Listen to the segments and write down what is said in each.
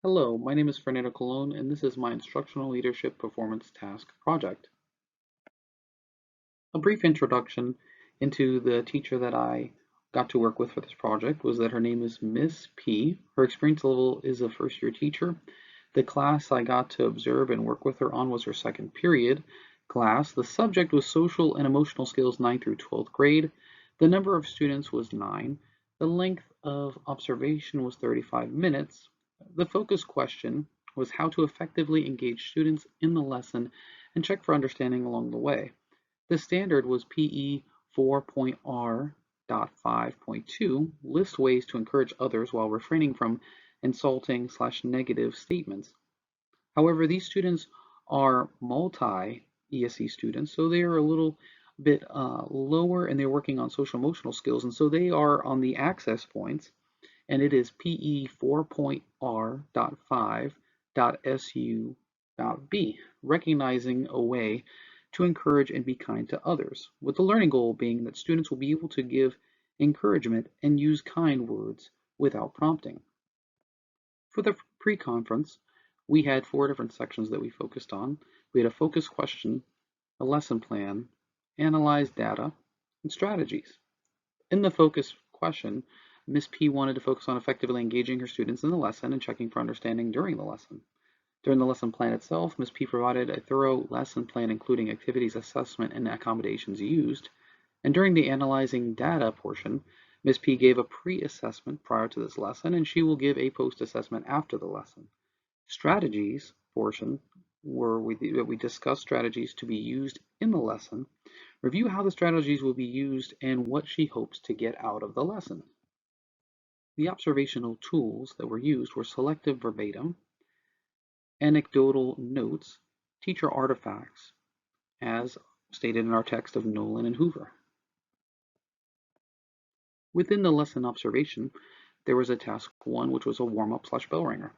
Hello, my name is Fernando and this is my Instructional Leadership Performance Task project. A brief introduction into the teacher that I got to work with for this project was that her name is Miss P. Her experience level is a first-year teacher. The class I got to observe and work with her on was her second period class. The subject was Social and Emotional Skills 9th through 12th grade. The number of students was 9. The length of observation was 35 minutes. The focus question was how to effectively engage students in the lesson and check for understanding along the way. The standard was PE 4.R.5.2, list ways to encourage others while refraining from insulting/negative statements. However, these students are multi-ESE students, so they are a little bit lower and they're working on social emotional skills, and so they are on the access points, and it is PE 4.R.5.SU.B, recognizing a way to encourage and be kind to others, with the learning goal being that students will be able to give encouragement and use kind words without prompting. For the pre-conference, we had 4 different sections that we focused on. We had a focus question, a lesson plan, analyze data, and strategies. In the focus question, Ms. P wanted to focus on effectively engaging her students in the lesson and checking for understanding during the lesson. During the lesson plan itself, Ms. P provided a thorough lesson plan including activities, assessment, and accommodations used. And during the analyzing data portion, Ms. P gave a pre-assessment prior to this lesson, and she will give a post-assessment after the lesson. Strategies portion, where we discuss strategies to be used in the lesson, review how the strategies will be used, and what she hopes to get out of the lesson. The observational tools that were used were selective verbatim, anecdotal notes, teacher artifacts, as stated in our text of Nolan and Hoover. Within the lesson observation, there was a task 1, which was a warm-up/bell ringer,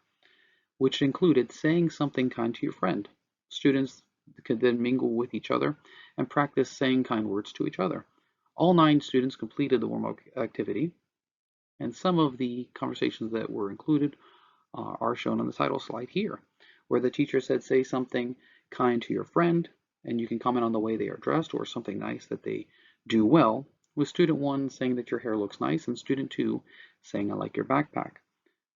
which included saying something kind to your friend. Students could then mingle with each other and practice saying kind words to each other. All 9 students completed the warm-up activity, and some of the conversations that were included are shown on the title slide here, where the teacher said, say something kind to your friend, and you can comment on the way they are dressed or something nice that they do well, with student 1 saying that your hair looks nice and student 2 saying I like your backpack.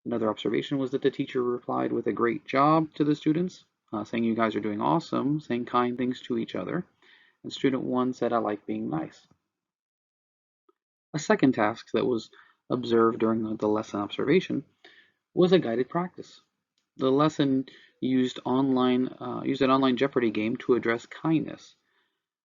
Another observation was that the teacher replied with a great job to the students, saying you guys are doing awesome, saying kind things to each other, and student 1 said I like being nice. A second task that was observed during the lesson observation was a guided practice. The lesson used an online Jeopardy game to address kindness.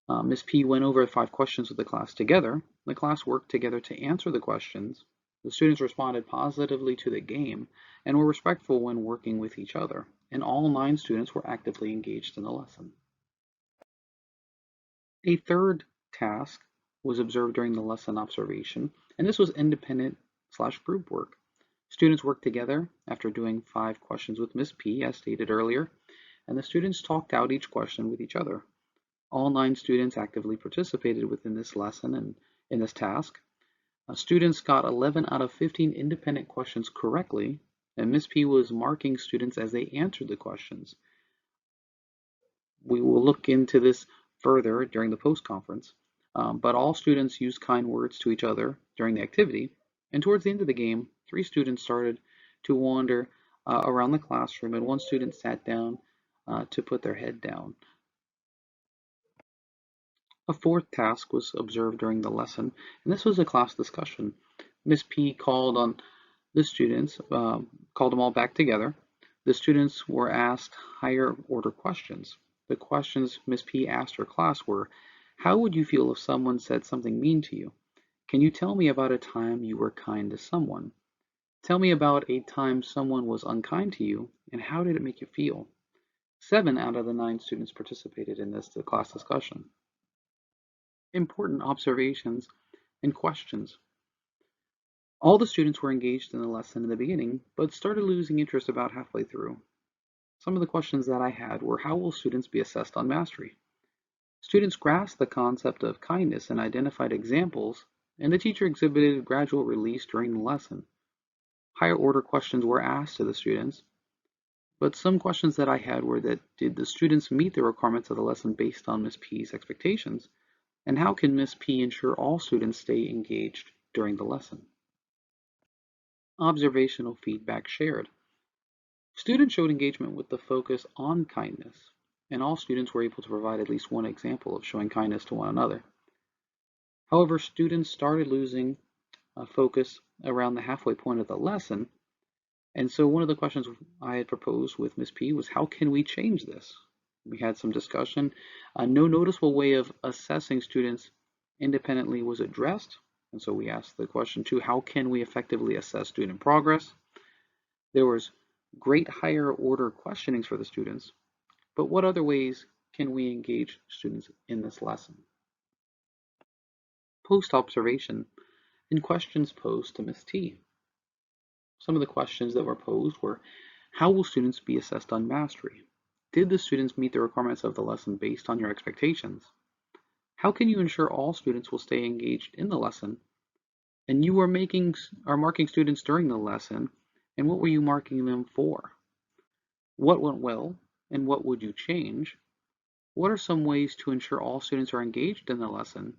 Ms. P went over 5 questions with the class together. The class worked together to answer the questions. The students responded positively to the game and were respectful when working with each other, and all 9 students were actively engaged in the lesson. A third task was observed during the lesson observation, and this was independent/group work. Students worked together after doing 5 questions with Ms. P, as stated earlier, and the students talked out each question with each other. All 9 students actively participated within this lesson and in this task. Students got 11 out of 15 independent questions correctly, and Ms. P was marking students as they answered the questions. We will look into this further during the post-conference, but all students used kind words to each other during the activity, and towards the end of the game, 3 students started to wander around the classroom, and 1 student sat down to put their head down. A fourth task was observed during the lesson, and this was a class discussion. Ms. P called on the students, called them all back together. The students were asked higher order questions. The questions Ms. P asked her class were, how would you feel if someone said something mean to you? Can you tell me about a time you were kind to someone? Tell me about a time someone was unkind to you, and how did it make you feel? 7 out of the 9 students participated in this class discussion. Important observations and questions. All the students were engaged in the lesson in the beginning, but started losing interest about halfway through. Some of the questions that I had were, how will students be assessed on mastery? Students grasped the concept of kindness and identified examples, and the teacher exhibited gradual release during the lesson. Higher order questions were asked to the students. But some questions that I had were that did the students meet the requirements of the lesson based on Ms. P's expectations? And how can Ms. P ensure all students stay engaged during the lesson? Observational feedback shared. Students showed engagement with the focus on kindness, and all students were able to provide at least one example of showing kindness to one another. However, students started losing focus around the halfway point of the lesson, and so one of the questions I had proposed with Ms. P was how can we change this? We had some discussion. No noticeable way of assessing students independently was addressed, and so we asked the question too, how can we effectively assess student progress? There was great higher order questionings for the students, but what other ways can we engage students in this lesson? Post-observation and questions posed to Ms. T. Some of the questions that were posed were, how will students be assessed on mastery? Did the students meet the requirements of the lesson based on your expectations? How can you ensure all students will stay engaged in the lesson? And you are marking students during the lesson, and what were you marking them for? What went well, and what would you change? What are some ways to ensure all students are engaged in the lesson?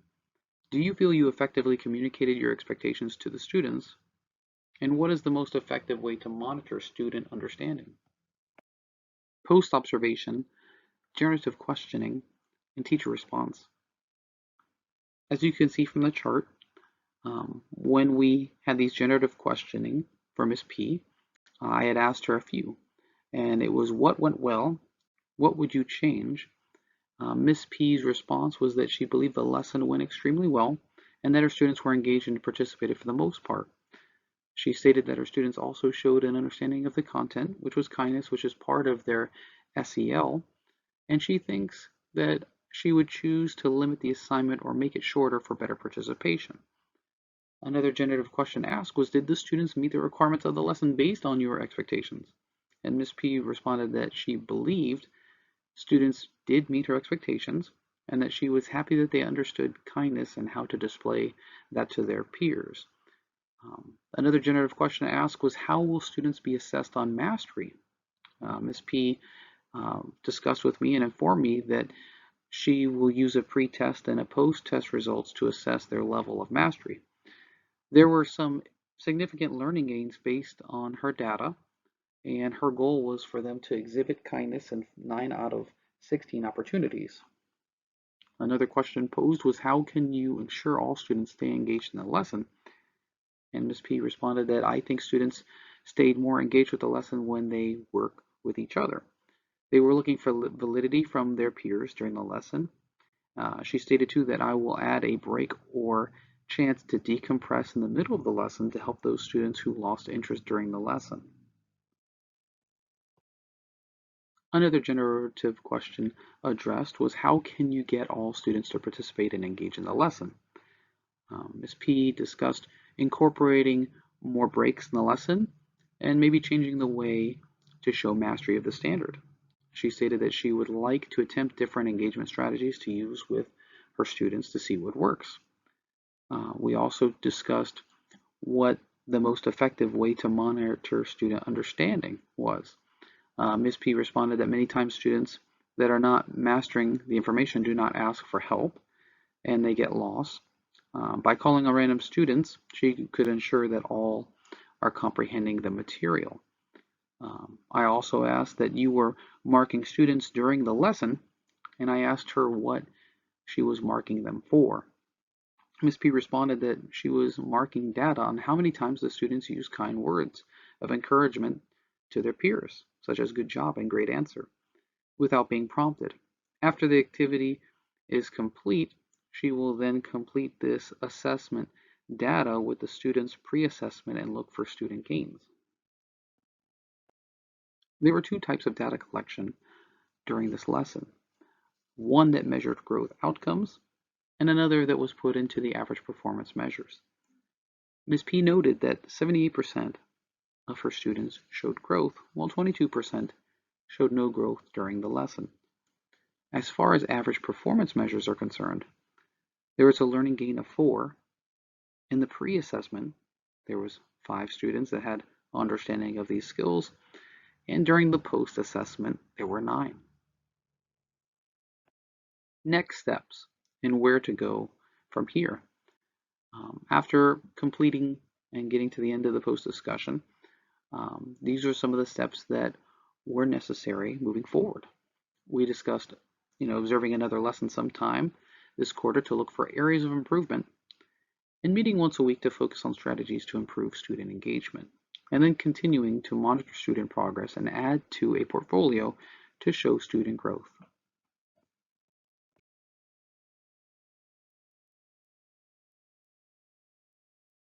Do you feel you effectively communicated your expectations to the students? And what is the most effective way to monitor student understanding? Post-observation, generative questioning, and teacher response. As you can see from the chart, when we had these generative questioning for Ms. P, I had asked her a few, and it was what went well, what would you change? Ms. P's response was that she believed the lesson went extremely well and that her students were engaged and participated for the most part. She stated that her students also showed an understanding of the content, which was kindness, which is part of their SEL, and she thinks that she would choose to limit the assignment or make it shorter for better participation. Another generative question asked was, did the students meet the requirements of the lesson based on your expectations? And Ms. P responded that she believed students did meet her expectations and that she was happy that they understood kindness and how to display that to their peers. Another generative question asked was, how will students be assessed on mastery? Ms. P discussed with me and informed me that she will use a pre-test and a post-test results to assess their level of mastery. There were some significant learning gains based on her data, and her goal was for them to exhibit kindness in 9 out of 16 opportunities. Another question posed was, how can you ensure all students stay engaged in the lesson? And Ms. P responded that I think students stayed more engaged with the lesson when they work with each other. They were looking for validity from their peers during the lesson. She stated too that I will add a break or chance to decompress in the middle of the lesson to help those students who lost interest during the lesson. Another generative question addressed was, how can you get all students to participate and engage in the lesson? Ms. P discussed incorporating more breaks in the lesson and maybe changing the way to show mastery of the standard. She stated that she would like to attempt different engagement strategies to use with her students to see what works. We also discussed what the most effective way to monitor student understanding was. Ms. P responded that many times students that are not mastering the information do not ask for help and they get lost. By calling on random students, she could ensure that all are comprehending the material. I also asked that you were marking students during the lesson, and I asked her what she was marking them for. Ms. P responded that she was marking data on how many times the students use kind words of encouragement to their peers, such as good job and great answer, without being prompted. After the activity is complete, she will then complete this assessment data with the student's pre-assessment and look for student gains. There were two types of data collection during this lesson. One that measured growth outcomes and another that was put into the average performance measures. Ms. P noted that 78% of her students showed growth, while 22% showed no growth during the lesson. As far as average performance measures are concerned, there was a learning gain of 4. In the pre-assessment, there was 5 students that had understanding of these skills, and during the post-assessment, there were 9. Next steps and where to go from here. After completing and getting to the end of the post-discussion, these are some of the steps that were necessary moving forward. We discussed, observing another lesson sometime this quarter to look for areas of improvement, and meeting once a week to focus on strategies to improve student engagement, and then continuing to monitor student progress and add to a portfolio to show student growth.